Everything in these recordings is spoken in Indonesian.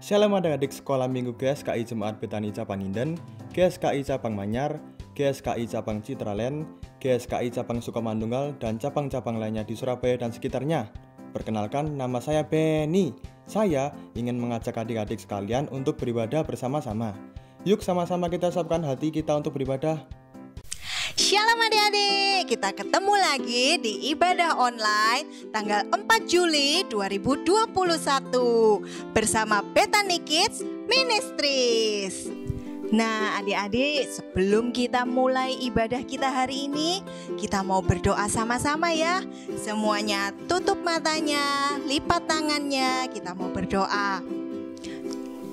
Shalom adik-adik sekolah minggu GSKI Jemaat Betani Cabang Inden, GSKI Cabang Manyar, GSKI Cabang Citraland, GSKI Cabang Sukamantunggal, dan cabang-cabang lainnya di Surabaya dan sekitarnya. Perkenalkan, nama saya Benny. Saya ingin mengajak adik-adik sekalian untuk beribadah bersama-sama. Yuk sama-sama kita siapkan hati kita untuk beribadah. Shalom adik-adik, kita ketemu lagi di ibadah online tanggal 4 Juli 2021 bersama Betani Kids Ministries. Nah adik-adik, sebelum kita mulai ibadah kita hari ini, kita mau berdoa sama-sama ya. Semuanya tutup matanya, lipat tangannya, kita mau berdoa.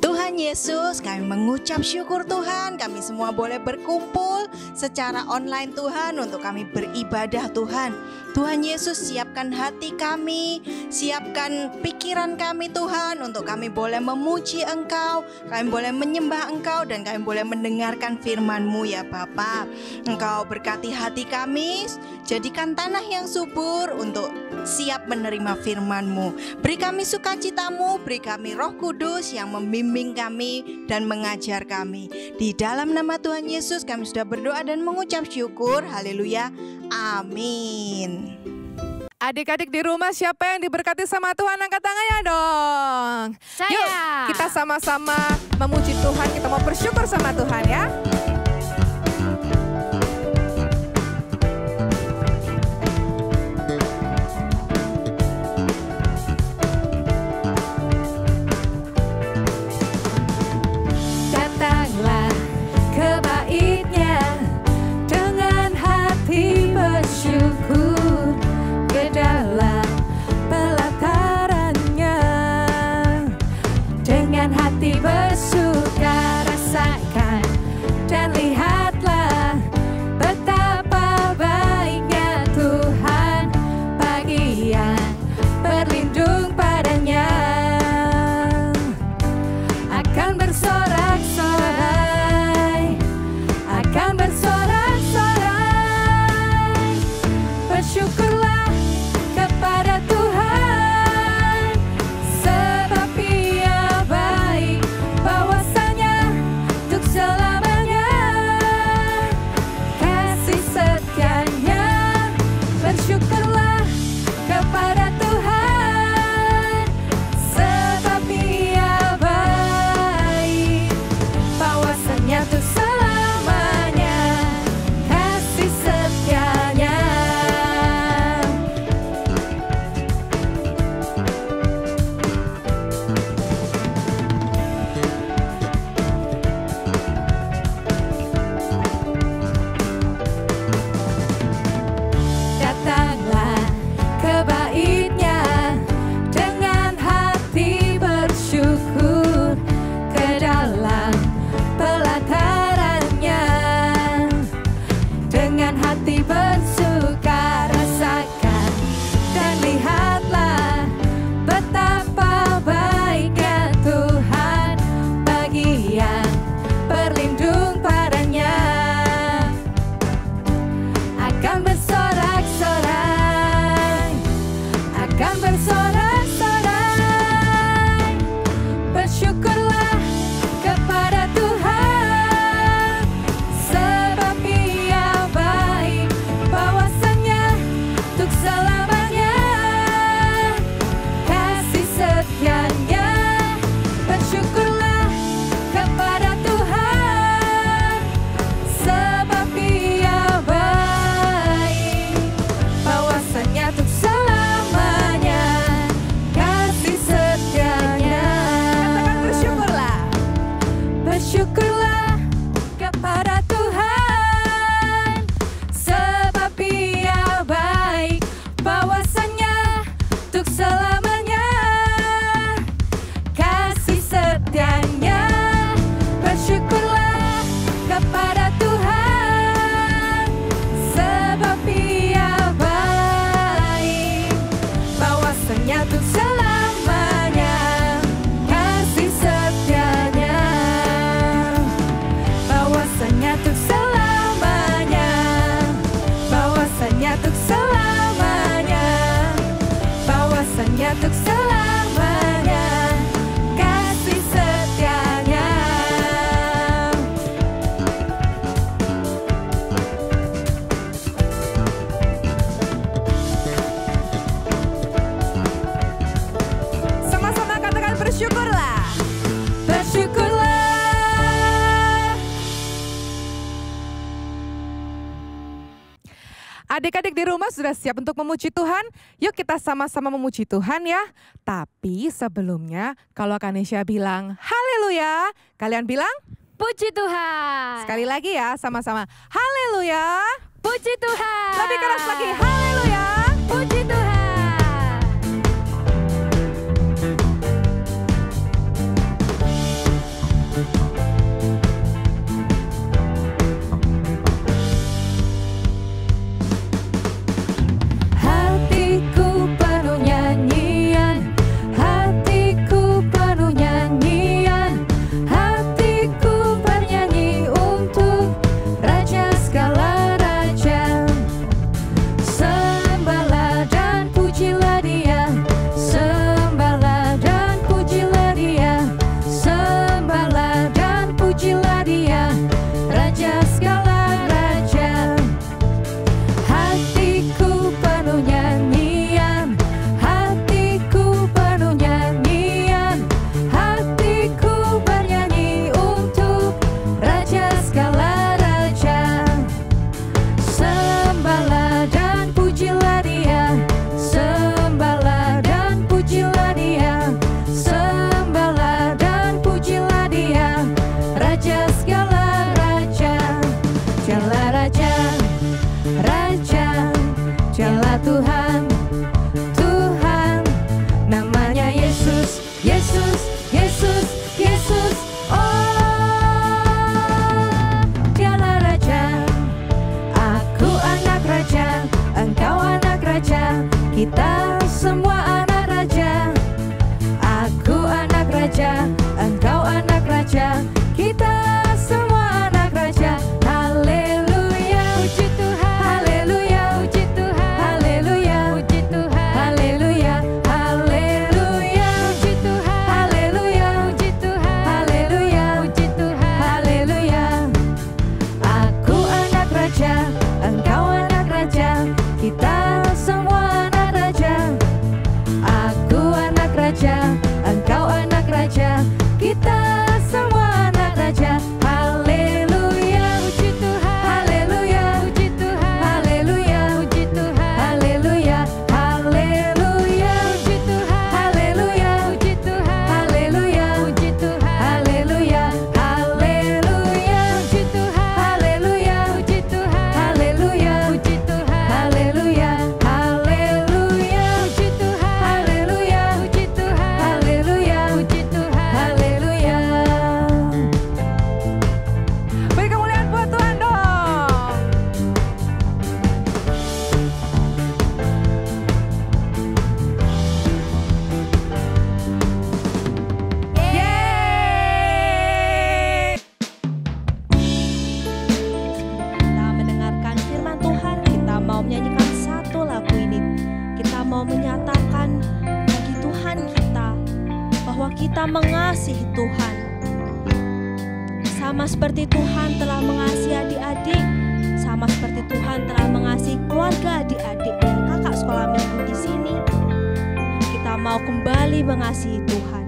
Tuhan Yesus, kami mengucap syukur Tuhan, kami semua boleh berkumpul secara online Tuhan untuk kami beribadah Tuhan. Tuhan Yesus, siapkan hati kami, siapkan pikiran kami Tuhan, untuk kami boleh memuji Engkau, kami boleh menyembah Engkau, dan kami boleh mendengarkan firman-Mu ya Bapa. Engkau berkati hati kami, jadikan tanah yang subur untuk siap menerima firman-Mu. Beri kami sukacita-Mu, beri kami Roh Kudus yang membimbing kami dan mengajar kami. Di dalam nama Tuhan Yesus kami sudah berdoa dan mengucap syukur. Haleluya. Amin. Adik-adik di rumah, siapa yang diberkati sama Tuhan? Angkat tangannya dong. Saya. Yuk kita sama-sama memuji Tuhan, kita mau bersyukur sama Tuhan ya. Bersuka rasakan dan lihatlah betapa baiknya Tuhan, bagi yang berlindung padanya akan bersorak-sorai, akan bersorak-sorai. Bersyukurlah kepada Tuhan, sebab Ia baik, bahwasanya untuk selamanya kasih setianya. Bersyukurlah kepada Tuhan, sebab Ia baik, bahwasanya untuk selamanya kasih setianya. Datanglah ke bait-Nya dengan hati bersyukur, ke dalam pelataran-Nya dengan hati bersuka rasakan dan lihatlah betapa baiknya Tuhan, bagi yang berlindung padanya akan bersorak-sorai, akan bersorak-sorai. Bersyukurlah kepada Tuhan, sebab Ia baik, bahwasanya untuk selamanya kasih setianya. Bersyukurlah kepada Tuhan, sebab Ia baik, bahwasanya untuk selamanya kasih setianya. Katakan bersyukurlah. Bersyukurlah kepada Tuhan, sebab Ia baik, bahwasanya untuk selamanya kasih setianya. Bersyukurlah kepada Tuhan, sebab Ia baik, bahwasanya untuk selamanya kasih setianya. Bahwasanya untuk selamanya, bahwasanya untuk selamanya, bahwasanya untuk selamanya kasih setianya. Adik-adik di rumah sudah siap untuk memuji Tuhan? Yuk kita sama-sama memuji Tuhan ya. Tapi sebelumnya kalau Kanesha bilang haleluya, kalian bilang Puji Tuhan. sekali lagi ya sama-sama. Haleluya. Puji Tuhan. Lebih keras lagi. Haleluya. Puji Tuhan. Hatiku penuh nyanyian, hatiku penuh nyanyian, hatiku bernyanyi untuk Raja segala raja. Sembahlah dan pujilah Dia, sembahlah dan pujilah Dia, sembahlah dan pujilah Dia, Raja segala raja. Hatiku penuh nyanyian, hatiku penuh nyanyian, hatiku bernyanyi untuk Raja segala raja. Sembahlah dan pujilah Dia, sembahlah dan pujilah Dia, sembahlah dan pujilah Dia, Raja segala raja. Dialah Raja, Raja, Dialah Tuhan, Tuhan, namanya Yesus, Yesus, Yesus, Yesus. Oh, Dialah Raja, aku anak Raja, engkau anak Raja, kita semua anak Raja. Aku anak Raja, engkau anak Raja, kita semua anak Raja. Haleluya, puji Tuhan. Haleluya, puji Tuhan. Haleluya, puji Tuhan. Haleluya, haleluya, puji Tuhan. Haleluya, puji Tuhan. Haleluya, puji Tuhan. Haleluya. Aku anak Raja, engkau anak Raja, kita semua anak Raja. Aku anak Raja, engkau anak Raja, kita semua anak Raja. Haleluya, puji Tuhan. Haleluya, puji Tuhan. Haleluya, puji Tuhan. Haleluya, haleluya, puji Tuhan. Haleluya, puji Tuhan. Haleluya, puji Tuhan. Haleluya, haleluya, puji Tuhan. Haleluya, puji Tuhan. Haleluya, puji Tuhan. Haleluya, haleluya, puji Tuhan. Haleluya, puji Tuhan. Haleluya, puji Tuhan. Haleluya. Beri kemuliaan buat Tuhan dong. Yeay. Kita mendengarkan firman Tuhan, kita mau menyanyikan satu lagu ini. Kita mau menyatakan bagi Tuhan kita bahwa kita mengasihi Tuhan. Sama seperti Tuhan telah mengasihi adik-adik, sama seperti Tuhan telah mengasihi keluarga adik-adik dan kakak sekolah minggu di sini. Kita mau kembali mengasihi Tuhan.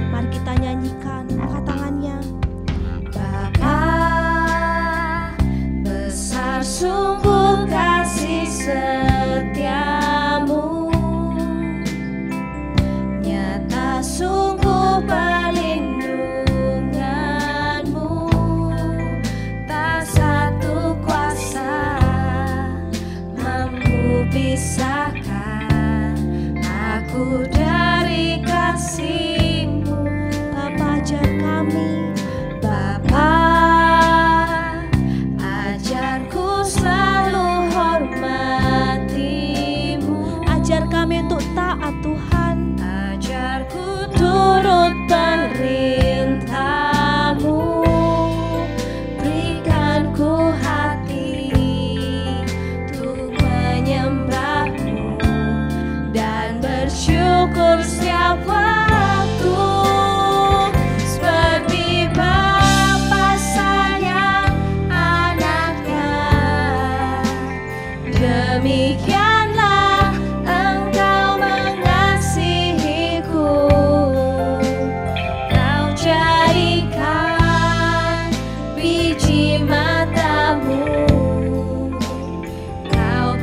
Mari kita nyanyikan, angkat tangannya. Bapa, besar sungguh kasih setiamu, nyata sungguh perlindunganmu, tak satu kuasa mampu pisahkan aku dari kasih-Mu. Bapa, ajar kami, Bapa, ajarku selalu hormati-Mu, ajar kami untuk taat Tuhan. ajarku turut perintah-Mu, berikan ku hati untuk menyembah-Mu dan bersyukur setiap waktu. Seperti Bapa sayang anaknya, demikianlah Engkau mengasihiku. Kau jadikan biji matamu, Kau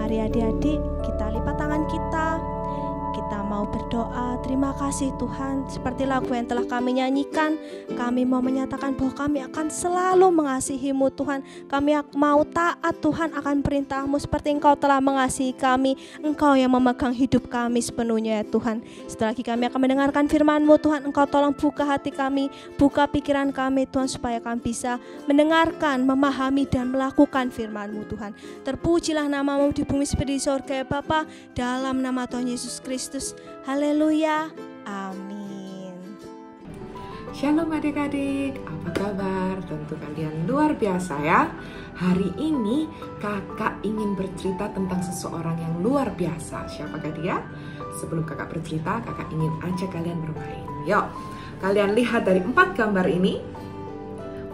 Mari adik-adik, kita lipat tangan kita. Kita mau berdoa, terima kasih Tuhan. Seperti lagu yang telah kami nyanyikan, kami mau menyatakan bahwa kami akan selalu mengasihi-Mu Tuhan. Kami mau taat Tuhan akan perintah-Mu seperti Engkau telah mengasihi kami. Engkau yang memegang hidup kami sepenuhnya ya Tuhan. Setelah lagi kami akan mendengarkan firman-Mu Tuhan. Engkau tolong buka hati kami, buka pikiran kami Tuhan, supaya kami bisa mendengarkan, memahami dan melakukan firman-Mu Tuhan. Terpujilah nama-Mu di bumi seperti di surga ya Bapa, dalam nama Tuhan Yesus Kristus. Haleluya, amin. Shalom adik-adik, apa kabar? Tentu kalian luar biasa ya. Hari ini kakak ingin bercerita tentang seseorang yang luar biasa. Siapakah dia? Sebelum kakak bercerita, kakak ingin ajak kalian bermain. Yuk, kalian lihat dari 4 gambar ini,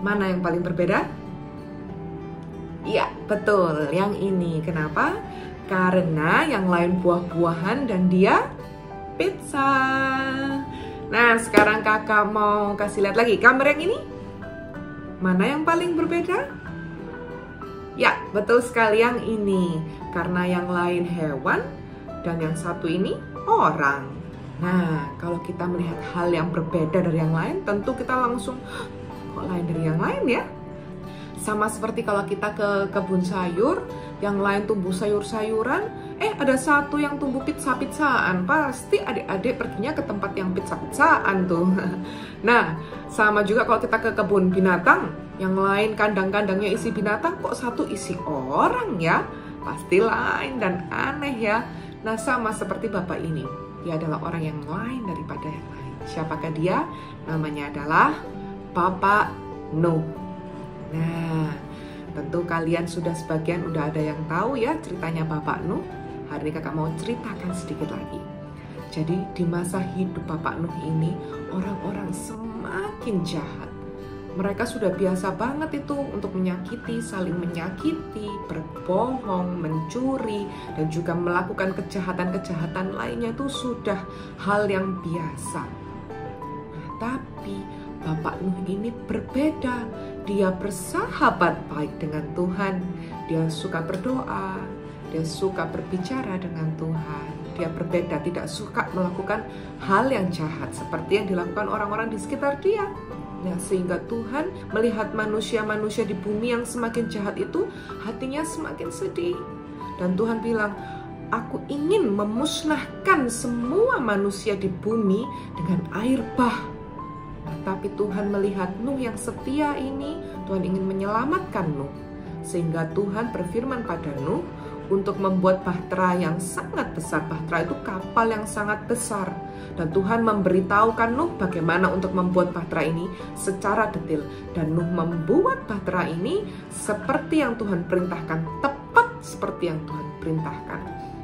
mana yang paling berbeda? Iya, betul, yang ini. Kenapa? Karena yang lain buah-buahan dan dia pizza. Nah, sekarang kakak mau kasih lihat lagi gambar yang ini. Mana yang paling berbeda? Ya, betul sekali yang ini. Karena yang lain hewan dan yang satu ini orang. Nah, kalau kita melihat hal yang berbeda dari yang lain, tentu kita langsung, kok lain dari yang lain ya? Sama seperti kalau kita ke kebun sayur, yang lain tumbuh sayur-sayuran, ada satu yang tumbuh pizza-pizzaan, pasti adik-adik perginya ke tempat yang pizza-pizzaan tuh. Nah, sama juga kalau kita ke kebun binatang, yang lain kandang-kandangnya isi binatang, kok satu isi orang ya? Pasti lain dan aneh ya. Nah, sama seperti Bapak ini, dia adalah orang yang lain daripada yang lain. Siapakah dia? Namanya adalah Bapak Nuh. Nah, tentu kalian sebagian udah ada yang tahu ya ceritanya Bapak Nuh. Hari ini kakak mau ceritakan sedikit lagi. Jadi di masa hidup Bapak Nuh ini, orang-orang semakin jahat. Mereka sudah biasa banget itu untuk menyakiti, saling menyakiti, berbohong, mencuri, dan juga melakukan kejahatan-kejahatan lainnya itu sudah hal yang biasa. Nah, tapi Bapak Nuh ini berbeda. Dia bersahabat baik dengan Tuhan. Dia suka berdoa. Dia suka berbicara dengan Tuhan. Dia berbeda, tidak suka melakukan hal yang jahat seperti yang dilakukan orang-orang di sekitar dia. Nah, sehingga Tuhan melihat manusia-manusia di bumi yang semakin jahat itu, hatinya semakin sedih. Dan Tuhan bilang, aku ingin memusnahkan semua manusia di bumi dengan air bah. Tapi Tuhan melihat Nuh yang setia ini, Tuhan ingin menyelamatkan Nuh. Sehingga Tuhan berfirman pada Nuh untuk membuat bahtera yang sangat besar. Bahtera itu kapal yang sangat besar. Dan Tuhan memberitahukan Nuh bagaimana untuk membuat bahtera ini secara detail. Dan Nuh membuat bahtera ini seperti yang Tuhan perintahkan, tepat seperti yang Tuhan perintahkan.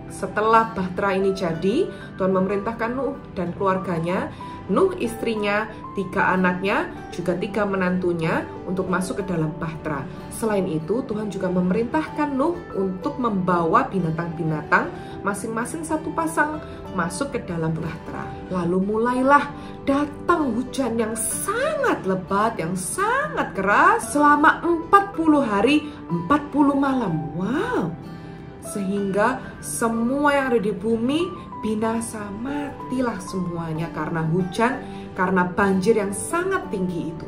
Setelah bahtera ini jadi, Tuhan memerintahkan Nuh dan keluarganya, Nuh istrinya, 3 anaknya, juga 3 menantunya untuk masuk ke dalam bahtera. Selain itu, Tuhan juga memerintahkan Nuh untuk membawa binatang-binatang masing-masing 1 pasang masuk ke dalam bahtera. Lalu mulailah datang hujan yang sangat lebat, yang sangat keras selama 40 hari, 40 malam. Wow! Sehingga semua yang ada di bumi binasa, matilah semuanya karena hujan, karena banjir yang sangat tinggi itu.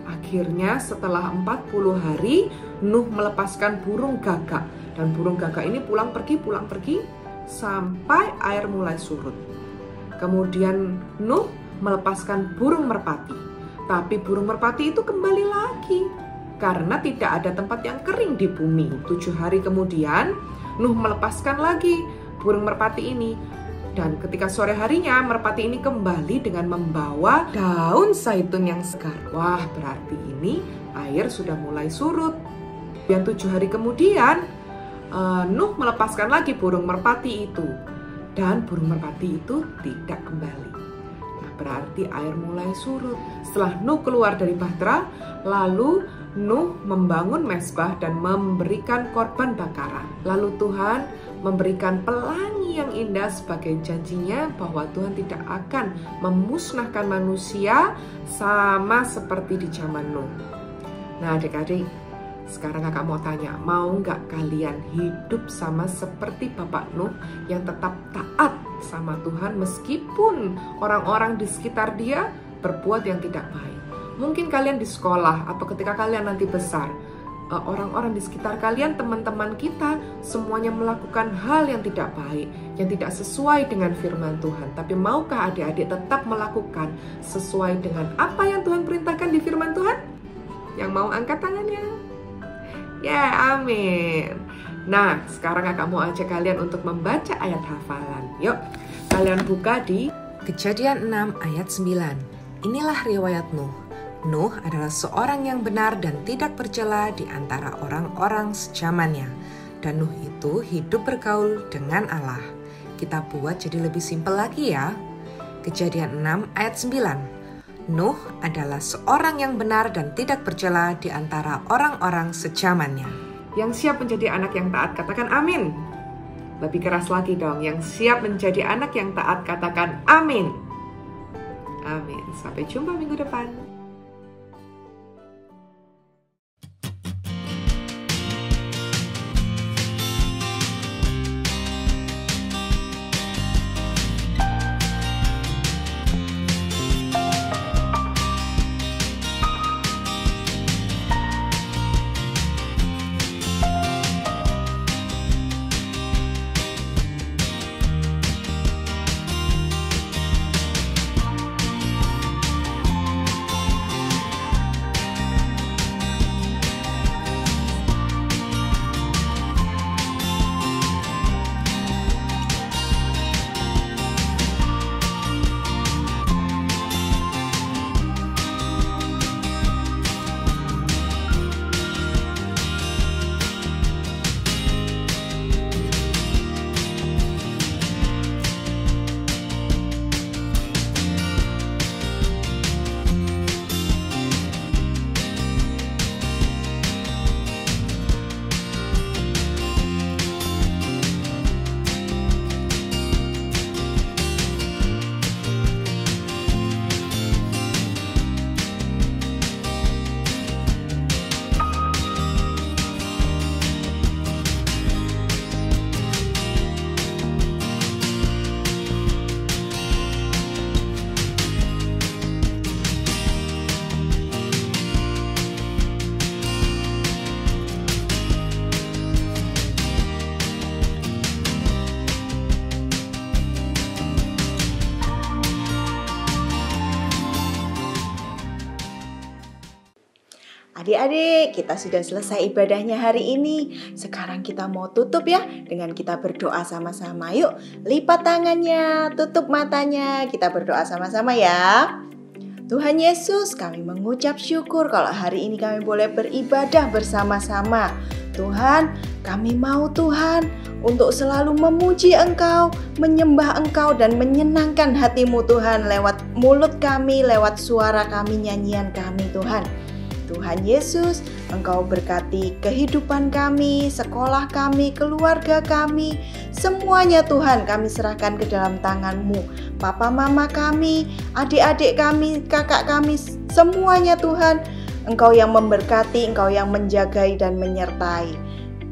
Akhirnya setelah 40 hari, Nuh melepaskan burung gagak. Dan burung gagak ini pulang pergi sampai air mulai surut. Kemudian Nuh melepaskan burung merpati. Tapi burung merpati itu kembali lagi karena tidak ada tempat yang kering di bumi. 7 hari kemudian, Nuh melepaskan lagi burung merpati ini. Dan ketika sore harinya, merpati ini kembali dengan membawa daun zaitun yang segar. Wah, berarti ini air sudah mulai surut. Dan 7 hari kemudian, Nuh melepaskan lagi burung merpati itu. Dan burung merpati itu tidak kembali. Nah, berarti air mulai surut. Setelah Nuh keluar dari bahtera, lalu Nuh membangun mezbah dan memberikan korban bakaran. Lalu Tuhan memberikan pelangi yang indah sebagai janjinya bahwa Tuhan tidak akan memusnahkan manusia sama seperti di zaman Nuh. Nah, adik-adik, Sekarang kakak mau tanya, mau nggak kalian hidup sama seperti Bapak Nuh yang tetap taat sama Tuhan meskipun orang-orang di sekitar dia berbuat yang tidak baik? Mungkin kalian di sekolah atau ketika kalian nanti besar, orang-orang di sekitar kalian, teman-teman kita, semuanya melakukan hal yang tidak baik, yang tidak sesuai dengan firman Tuhan. Tapi maukah adik-adik tetap melakukan sesuai dengan apa yang Tuhan perintahkan di firman Tuhan? Yang mau angkat tangannya? Ya, amin. Nah, sekarang kakak mau ajak kalian untuk membaca ayat hafalan. Yuk, kalian buka di Kejadian 6 ayat 9. Inilah riwayat Nuh. Nuh adalah seorang yang benar dan tidak bercela di antara orang-orang sejamannya. Dan Nuh itu hidup bergaul dengan Allah. Kita buat jadi lebih simpel lagi ya. Kejadian 6 ayat 9. Nuh adalah seorang yang benar dan tidak bercela di antara orang-orang sejamannya. Yang siap menjadi anak yang taat, katakan amin. Lebih keras lagi dong, yang siap menjadi anak yang taat, katakan amin. Amin. Sampai jumpa minggu depan. Adik-adik, kita sudah selesai ibadahnya hari ini. Sekarang kita mau tutup ya dengan kita berdoa sama-sama. Yuk, lipat tangannya, tutup matanya. Kita berdoa sama-sama ya. Tuhan Yesus, kami mengucap syukur kalau hari ini kami boleh beribadah bersama-sama. Tuhan, kami mau Tuhan untuk selalu memuji Engkau, menyembah Engkau dan menyenangkan hati-Mu Tuhan lewat mulut kami, lewat suara kami, nyanyian kami Tuhan. Tuhan Yesus, Engkau berkati kehidupan kami, sekolah kami, keluarga kami, semuanya Tuhan kami serahkan ke dalam tangan-Mu. Papa mama kami, adik-adik kami, kakak kami, semuanya Tuhan, Engkau yang memberkati, Engkau yang menjagai dan menyertai.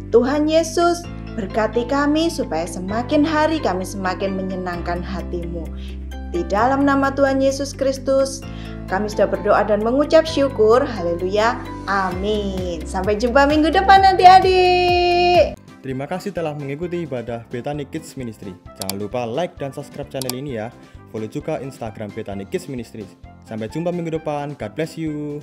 Tuhan Yesus, berkati kami supaya semakin hari kami semakin menyenangkan hati-Mu. Di dalam nama Tuhan Yesus Kristus, kami sudah berdoa dan mengucap syukur. Haleluya. Amin. Sampai jumpa minggu depan adik-adik. Terima kasih telah mengikuti ibadah Bethany Kids Ministry. Jangan lupa like dan subscribe channel ini ya. Follow juga Instagram Bethany Kids Ministry. Sampai jumpa minggu depan. God bless you.